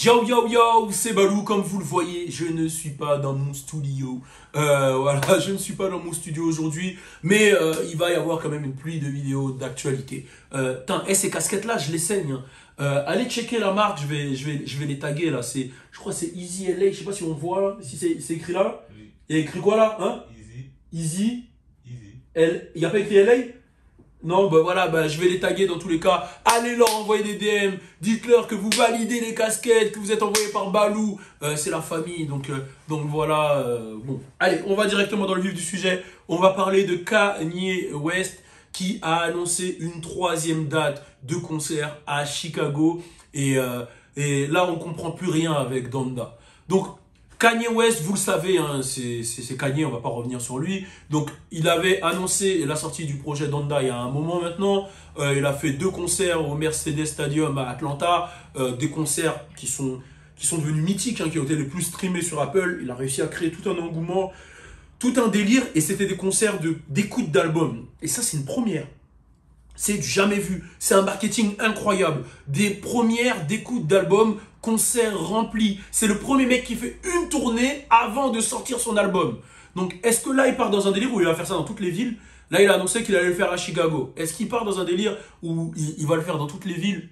Yo yo yo, c'est Balou, comme vous le voyez, je ne suis pas dans mon studio. Voilà, je ne suis pas dans mon studio aujourd'hui, mais il va y avoir quand même une pluie de vidéos d'actualité. Ces casquettes-là, je les saigne. Hein. Allez checker la marque, je vais les taguer là. Je crois que c'est Easy LA, je sais pas si on voit là, si c'est écrit là. Oui. Il y a écrit quoi là, hein? Easy. Il n'y a pas écrit LA? Non, bah voilà, bah, je vais les taguer dans tous les cas. Allez leur envoyer des DM. Dites-leur que vous validez les casquettes, que vous êtes envoyé par Balou. C'est la famille, donc voilà. Bon, allez, on va directement dans le vif du sujet. On va parler de Kanye West qui a annoncé une 3e date de concert à Chicago. Et là, on comprend plus rien avec Donda. Donc, Kanye West, vous le savez, hein, c'est Kanye, on va pas revenir sur lui. Donc, il avait annoncé la sortie du projet Donda il y a un moment maintenant. Il a fait 2 concerts au Mercedes Stadium à Atlanta. Des concerts qui sont devenus mythiques, hein, qui ont été les plus streamés sur Apple. Il a réussi à créer tout un engouement, tout un délire. Et c'était des concerts d'écoute d'albums. Et ça, c'est une première. C'est du jamais vu. C'est un marketing incroyable. Des premières d'écoute d'albums, concerts remplis. C'est le premier mec qui fait une tournée avant de sortir son album. Donc, est-ce que là, il part dans un délire où il va faire ça dans toutes les villes? Là, il a annoncé qu'il allait le faire à Chicago. Est-ce qu'il part dans un délire où il va le faire dans toutes les villes?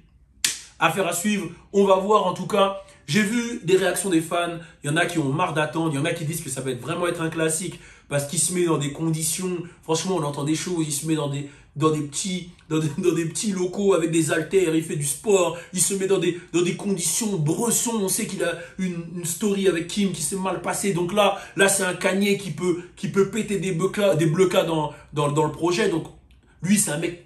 Affaire à suivre. On va voir en tout cas. J'ai vu des réactions des fans. Il y en a qui ont marre d'attendre. Il y en a qui disent que ça va vraiment être un classique parce qu'il se met dans des conditions. Franchement, on entend des choses. Il se met dans des petits locaux avec des haltères. Il fait du sport. Il se met dans des conditions bressons. On sait qu'il a une story avec Kim qui s'est mal passée. Donc là c'est un Kanye qui peut péter des blocs dans le projet. Donc lui, c'est un mec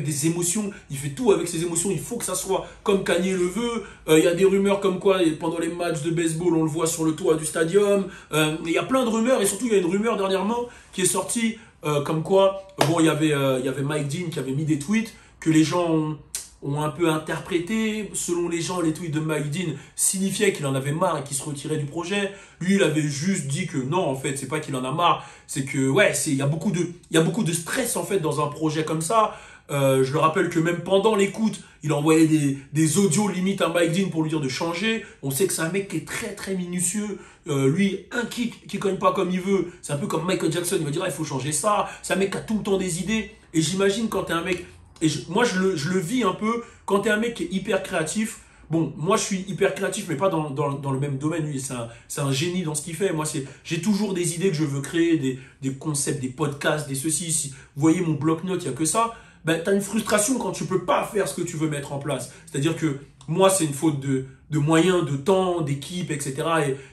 des émotions, il fait tout avec ses émotions, il faut que ça soit comme Kanye le veut. Il y a des rumeurs comme quoi pendant les matchs de baseball on le voit sur le toit du stadium. Il y a plein de rumeurs et surtout il y a une rumeur dernièrement qui est sortie comme quoi, bon il y avait Mike Dean qui avait mis des tweets que les gens ont un peu interprété. Selon les gens, les tweets de Mike Dean signifiaient qu'il en avait marre et qu'il se retirait du projet. Lui, il avait juste dit que non, en fait, c'est pas qu'il en a marre, c'est que ouais, il y a beaucoup de stress en fait dans un projet comme ça. Je le rappelle que même pendant l'écoute, il envoyait des audios limite à Mike Dean pour lui dire de changer. On sait que c'est un mec qui est très très minutieux. Lui, un kick qui cogne pas comme il veut, c'est un peu comme Michael Jackson. Il va dire ah, il faut changer ça. C'est un mec qui a tout le temps des idées. Et j'imagine quand t'es un mec, et moi je le vis un peu, quand t'es un mec qui est hyper créatif. Bon, moi je suis hyper créatif, mais pas dans le même domaine. Lui, c'est un génie dans ce qu'il fait. Moi, j'ai toujours des idées que je veux créer, des concepts, des podcasts, des ceci. Si vous voyez mon bloc-notes, il n'y a que ça. Ben, tu as une frustration quand tu peux pas faire ce que tu veux mettre en place. C'est-à-dire que moi, c'est une faute de moyens, de temps, d'équipe, etc.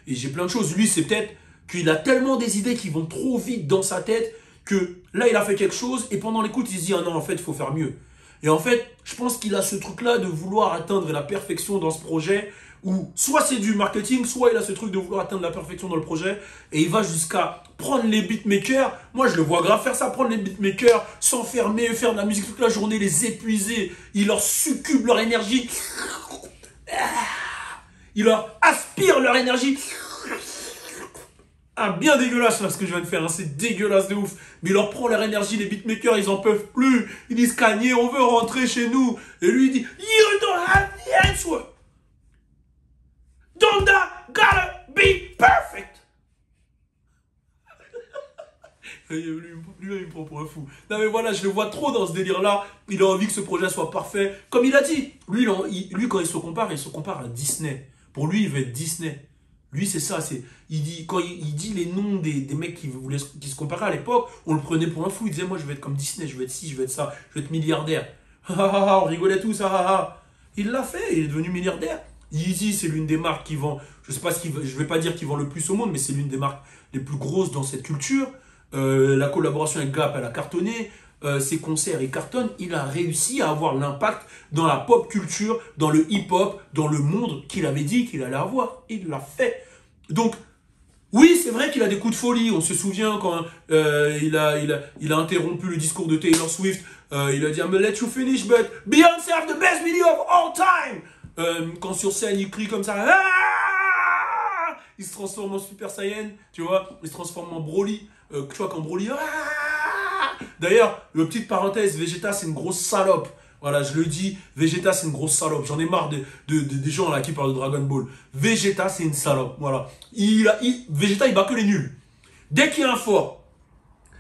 Et j'ai plein de choses. Lui, c'est peut-être qu'il a tellement des idées qui vont trop vite dans sa tête que là, il a fait quelque chose et pendant l'écoute, il se dit « Ah non, en fait, il faut faire mieux ». Et en fait, je pense qu'il a ce truc-là de vouloir atteindre la perfection dans ce projet où soit c'est du marketing, soit il a ce truc de vouloir atteindre la perfection dans le projet et il va jusqu'à prendre les beatmakers. Moi, je le vois grave faire ça, prendre les beatmakers, s'enfermer, faire de la musique toute la journée, les épuiser. Il leur succube leur énergie. Il leur aspire leur énergie. Ah, bien dégueulasse là ce que je viens de faire, hein. C'est dégueulasse de ouf. Mais il leur prend leur énergie, les beatmakers, ils en peuvent plus. Ils disent Kanye, on veut rentrer chez nous. Et lui il dit You don't have the answer. Donda gotta be perfect. Lui, il me prend pour un fou. Non mais voilà, je le vois trop dans ce délire-là. Il a envie que ce projet soit parfait. Comme il a dit, lui quand il se compare à Disney. Pour lui, il veut être Disney. Lui, c'est ça. Quand il dit les noms des mecs qui se comparaient à l'époque, on le prenait pour un fou. Il disait, moi, je vais être comme Disney, je vais être ci, je vais être ça, je vais être milliardaire. On rigolait tous, Il l'a fait, il est devenu milliardaire. Yeezy, c'est l'une des marques qui vend, je vais pas dire qu'il vend le plus au monde, mais c'est l'une des marques les plus grosses dans cette culture. La collaboration avec Gap, elle a cartonné. Ses concerts, ils cartonnent. Il a réussi à avoir l'impact dans la pop culture, dans le hip-hop, dans le monde qu'il avait dit qu'il allait avoir. Il l'a fait. Donc, oui, c'est vrai qu'il a des coups de folie. On se souvient quand il a interrompu le discours de Taylor Swift. Il a dit « I'm gonna let you finish, but Beyoncé have the best video of all time !» Quand sur scène, il crie comme ça. Ah, il se transforme en Super Saiyan, tu vois. Il se transforme en Broly. Tu vois, quand Broly... D'ailleurs, petite parenthèse, Vegeta, c'est une grosse salope. Voilà, je le dis, Vegeta, c'est une grosse salope. J'en ai marre des gens là qui parlent de Dragon Ball. Vegeta, c'est une salope. Voilà. Vegeta, il bat que les nuls. Dès qu'il y a un fort,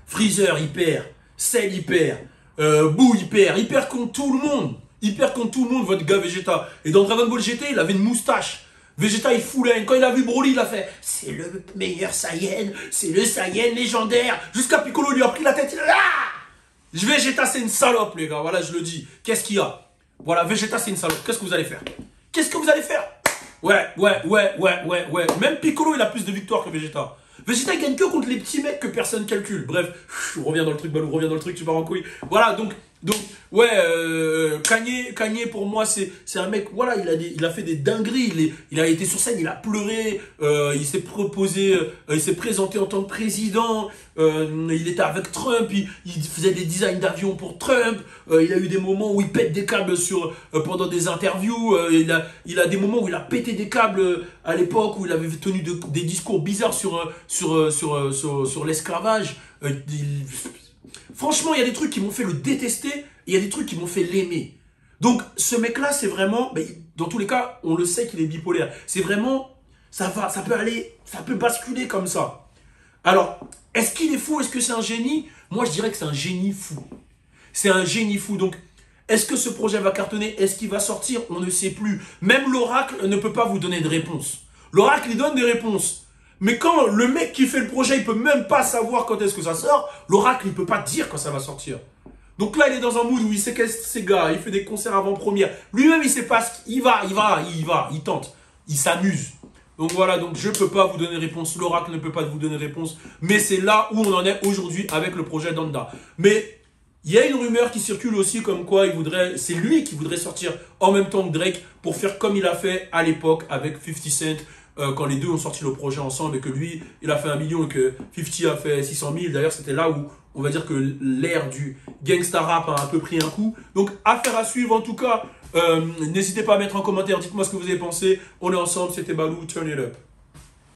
Freezer, il perd. Cell, il perd. Boo, il perd. Il perd contre tout le monde. Il perd contre tout le monde, votre gars Vegeta. Et dans Dragon Ball GT, il avait une moustache. Vegeta, il fout l'aine. Quand il a vu Broly, il a fait « C'est le meilleur Saiyan. C'est le Saiyan légendaire. » Jusqu'à Piccolo lui a pris la tête. Il a dit, Vegeta, c'est une salope, les gars. Voilà, je le dis. Qu'est-ce qu'il y a? Voilà, Vegeta, c'est une salope. Qu'est-ce que vous allez faire? Qu'est-ce que vous allez faire? Ouais. Même Piccolo, il a plus de victoires que Vegeta. Vegeta, il gagne que contre les petits mecs que personne calcule. Bref, on revient dans le truc, Balou, revient dans le truc, tu pars en couille. Voilà, donc ouais, Kanye, pour moi, c'est un mec, voilà, il a fait des dingueries. Il a été sur scène, il a pleuré, il s'est proposé, il s'est présenté en tant que président, il était avec Trump, il faisait des designs d'avions pour Trump, il a eu des moments où il pète des câbles pendant des interviews, il a des moments où il a pété des câbles à l'époque où il avait tenu des discours bizarres sur l'esclavage. Franchement, il y a des trucs qui m'ont fait le détester et il y a des trucs qui m'ont fait l'aimer. Donc, ce mec-là, c'est vraiment... dans tous les cas, on le sait qu'il est bipolaire. C'est vraiment... Ça peut basculer comme ça. Alors, est-ce qu'il est fou? Est-ce que c'est un génie? Moi, je dirais que c'est un génie fou. C'est un génie fou. Donc, est-ce que ce projet va cartonner? Est-ce qu'il va sortir? On ne sait plus. Même l'oracle ne peut pas vous donner de réponse. L'oracle, il donne des réponses. Mais quand le mec qui fait le projet, il peut même pas savoir quand est-ce que ça sort, l'oracle, il peut pas dire quand ça va sortir. Donc là, il est dans un mood où il séquestre ses gars, il fait des concerts avant-première. Lui-même, il sait pas ce qu'il il tente, il s'amuse. Donc voilà, donc je peux pas vous donner réponse, l'oracle ne peut pas vous donner réponse, mais c'est là où on en est aujourd'hui avec le projet Donda. Mais il y a une rumeur qui circule aussi comme quoi c'est lui qui voudrait sortir en même temps que Drake pour faire comme il a fait à l'époque avec 50 Cent. Quand les deux ont sorti le projet ensemble et que lui, il a fait 1 million et que 50 a fait 600 000. D'ailleurs, c'était là où on va dire que l'ère du gangsta rap a un peu pris un coup. Donc, affaire à suivre en tout cas. N'hésitez pas à mettre en commentaire, dites-moi ce que vous avez pensé. On est ensemble, c'était Balou, turn it up.